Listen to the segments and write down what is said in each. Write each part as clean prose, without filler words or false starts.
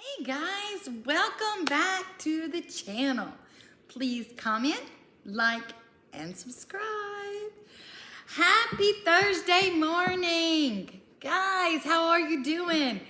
Hey guys, welcome back to the channel. Please comment, like, and subscribe. Happy Thursday morning. Guys, how are you doing?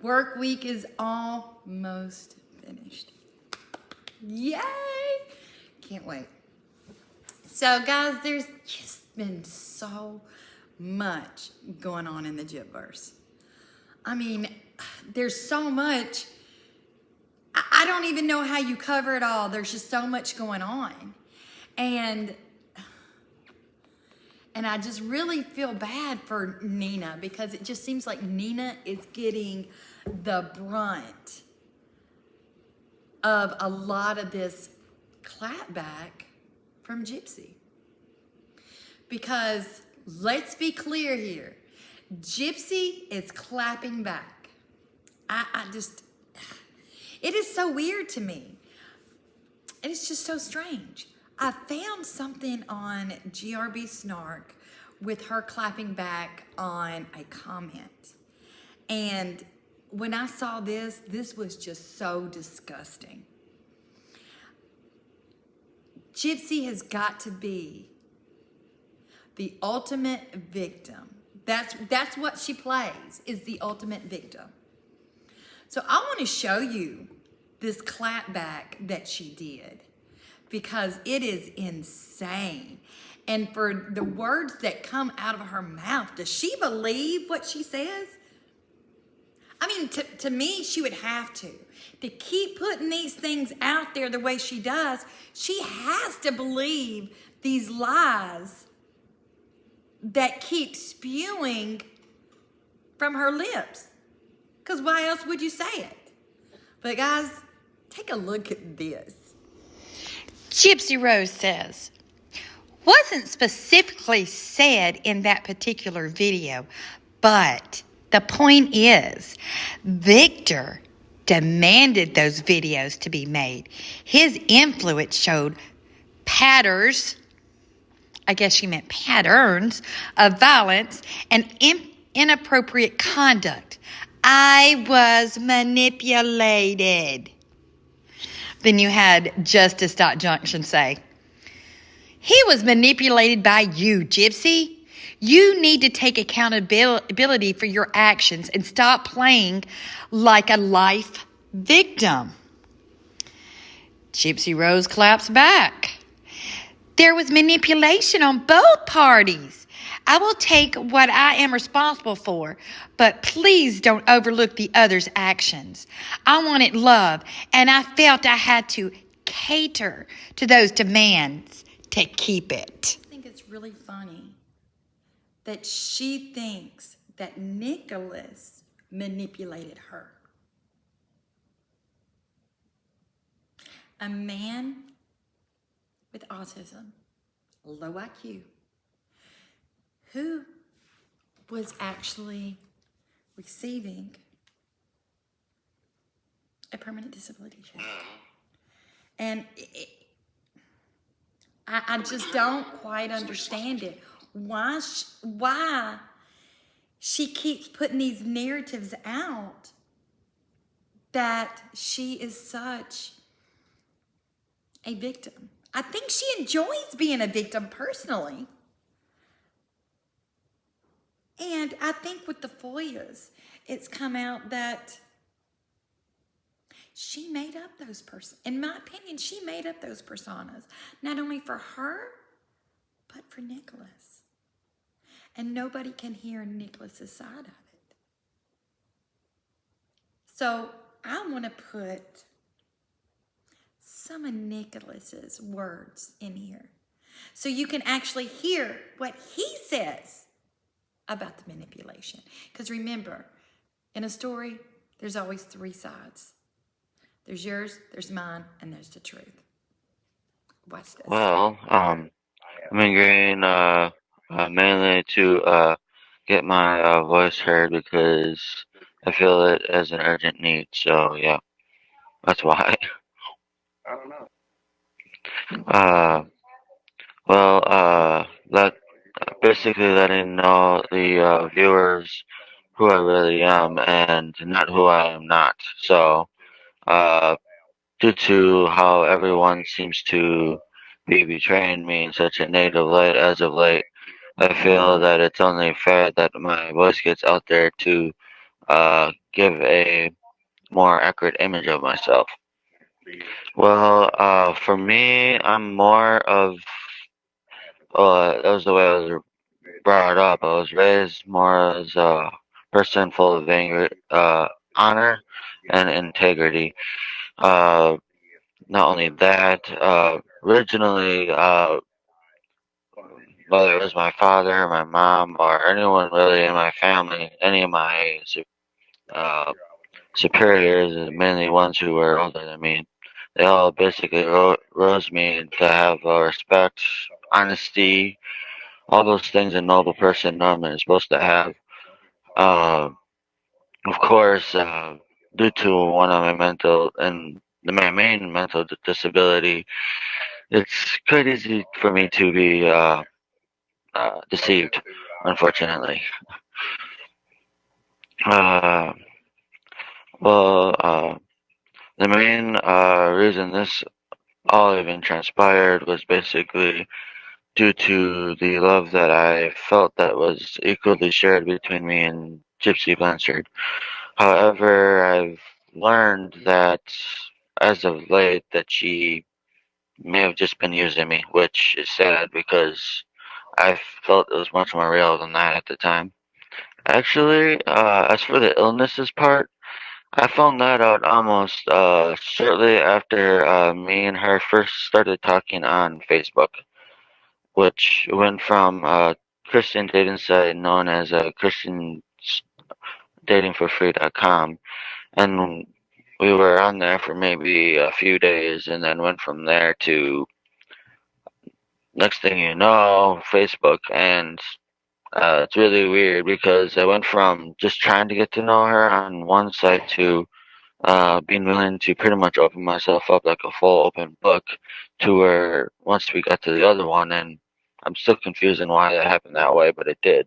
Work week is almost finished. Yay! Can't wait. So guys, there's just been so much going on in the Gypverse. I mean, there's so much. I don't even know how you cover it all. There's just so much going on. And I just really feel bad for Nina because it just seems like Nina is getting the brunt of a lot of this clapback from Gypsy. Because let's be clear here, Gypsy is clapping back. It is so weird to me. It is just so strange. I found something on GRB Snark with her clapping back on a comment. And when I saw this was just so disgusting. Gypsy has got to be the ultimate victim. That's what she plays, is the ultimate victim. So I want to show you this clapback that she did because it is insane. And for the words that come out of her mouth, does she believe what she says? I mean, to me, she would have to. To keep putting these things out there the way she does, she has to believe these lies that keep spewing from her lips. Because why else would you say it? But guys, take a look at this. Gypsy Rose says, wasn't specifically said in that particular video, but the point is, Victor demanded those videos to be made. His influence showed patterns, I guess she meant patterns, of violence and inappropriate conduct. I was manipulated. Then you had Justice.Junction say, he was manipulated by you, Gypsy. You need to take accountability for your actions and stop playing like a life victim. Gypsy Rose claps back. There was manipulation on both parties. I will take what I am responsible for, but please don't overlook the other's actions. I wanted love, and I felt I had to cater to those demands to keep it. I think it's really funny that she thinks that Nicholas manipulated her. A man with autism, low IQ, who was actually receiving a permanent disability check. And I just don't quite understand it. Why she keeps putting these narratives out that she is such a victim. I think she enjoys being a victim personally. And I think with the FOIAs, it's come out that she made up those in my opinion, she made up those personas, not only for her, but for Nicholas. And nobody can hear Nicholas's side of it. So I want to put some of Nicholas's words in here so you can actually hear what he says about the manipulation. Because remember, in a story, there's always three sides. There's yours, there's mine, and there's the truth. Watch this. Well, I'm agreeing mainly to get my voice heard because I feel it as an urgent need. So yeah, that's why. I don't know. That basically letting know the viewers who I really am and not who I am not. So Uh, due to how everyone seems to be betraying me in such a negative light as of late, I feel that it's only fair that my voice gets out there to give a more accurate image of myself. Well, for me, I'm more of, that was the way I was brought up. I was raised more as a person full of anger, honor and integrity. Uh, Not only that, originally, whether it was my father, my mom, or anyone really in my family, any of my uh, superiors, mainly ones who were older than me, they all basically rose me to have respect, honesty, all those things a noble person normally is supposed to have. Uh, of course, due to one of my mental and my main mental disability, it's quite easy for me to be deceived, unfortunately. Uh, well, the main reason this all even transpired was basically due to the love that I felt that was equally shared between me and Gypsy Blanchard. However, I've learned that as of late that she may have just been using me, which is sad because I felt it was much more real than that at the time. Actually, as for the illnesses part, I found that out almost shortly after me and her first started talking on Facebook, which went from a Christian dating site known as ChristianDatingForFree.com, and we were on there for maybe a few days, and then went from there to next thing you know, Facebook, and it's really weird because I went from just trying to get to know her on one site to being willing to pretty much open myself up like a full open book to where once we got to the other one, and I'm still confused on why that happened that way, but it did.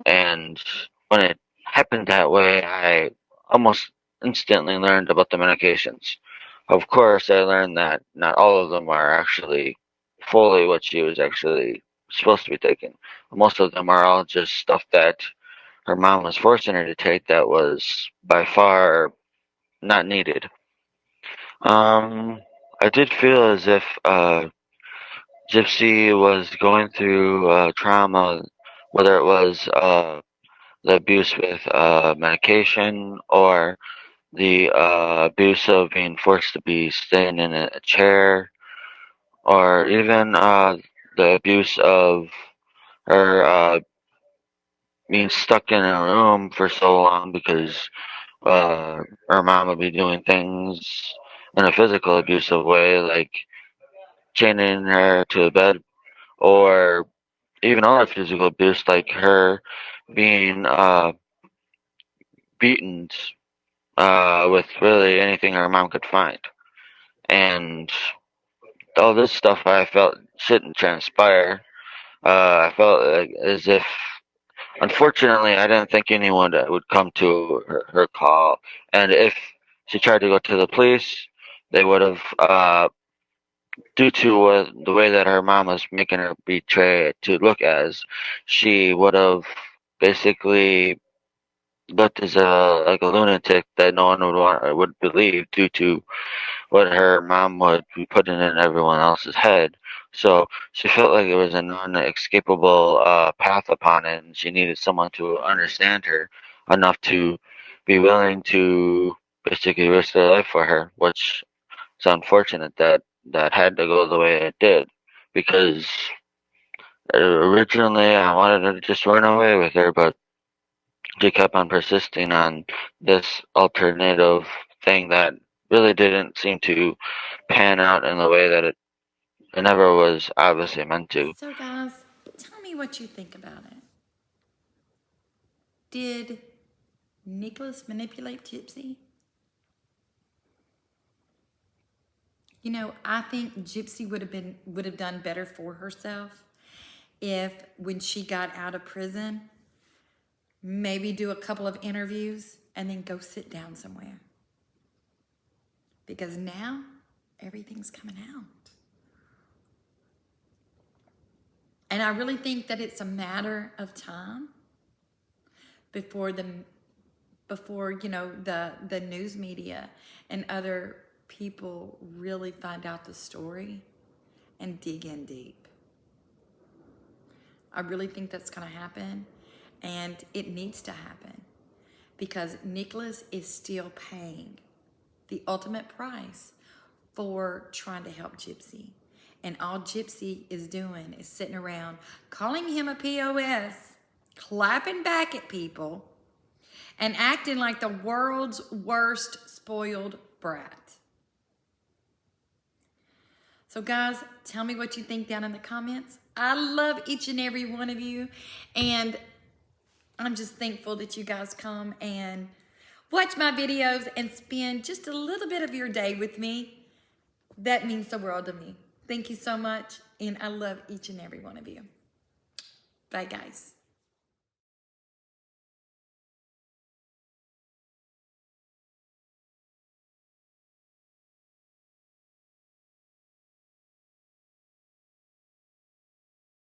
And when it happened that way, I almost instantly learned about the medications. Of course, I learned that not all of them are actually fully what she was actually supposed to be taking. Most of them are all just stuff that her mom was forcing her to take that was by far not needed. Um, I did feel as if Gypsy was going through trauma, whether it was the abuse with medication or the abuse of being forced to be staying in a chair, or even the abuse of her being stuck in a room for so long because her mom would be doing things in a physical abusive way, like chaining her to the bed, or even other physical abuse, like her being beaten with really anything her mom could find. And all this stuff I felt shouldn't transpire. I felt like as if, unfortunately, I didn't think anyone would come to her call. And if she tried to go to the police, they would have, due to the way that her mom was making her betray it to look as, she would have basically looked as a like a lunatic that no one would believe due to what her mom would be putting in everyone else's head. So she felt like it was a non-escapable path upon it, and she needed someone to understand her enough to be willing to basically risk their life for her, which is unfortunate that that had to go the way it did, because originally I wanted to just run away with her, but she kept on persisting on this alternative thing that really didn't seem to pan out in the way that it never was obviously meant to. So, guys, tell me what you think about it. Did Nicholas manipulate Gypsy? You know, I think Gypsy would have done better for herself if, when she got out of prison, maybe do a couple of interviews and then go sit down somewhere. because now everything's coming out. And I really think that it's a matter of time before the news media and other people really find out the story and dig in deep. I really think that's going to happen, and it needs to happen because Nicholas is still paying the ultimate price for trying to help Gypsy. And all Gypsy is doing is sitting around calling him a POS, clapping back at people, and acting like the world's worst spoiled brat. So guys, tell me what you think down in the comments. I love each and every one of you, and I'm just thankful that you guys come and watch my videos and spend just a little bit of your day with me. That means the world to me. Thank you so much, and I love each and every one of you. Bye, guys.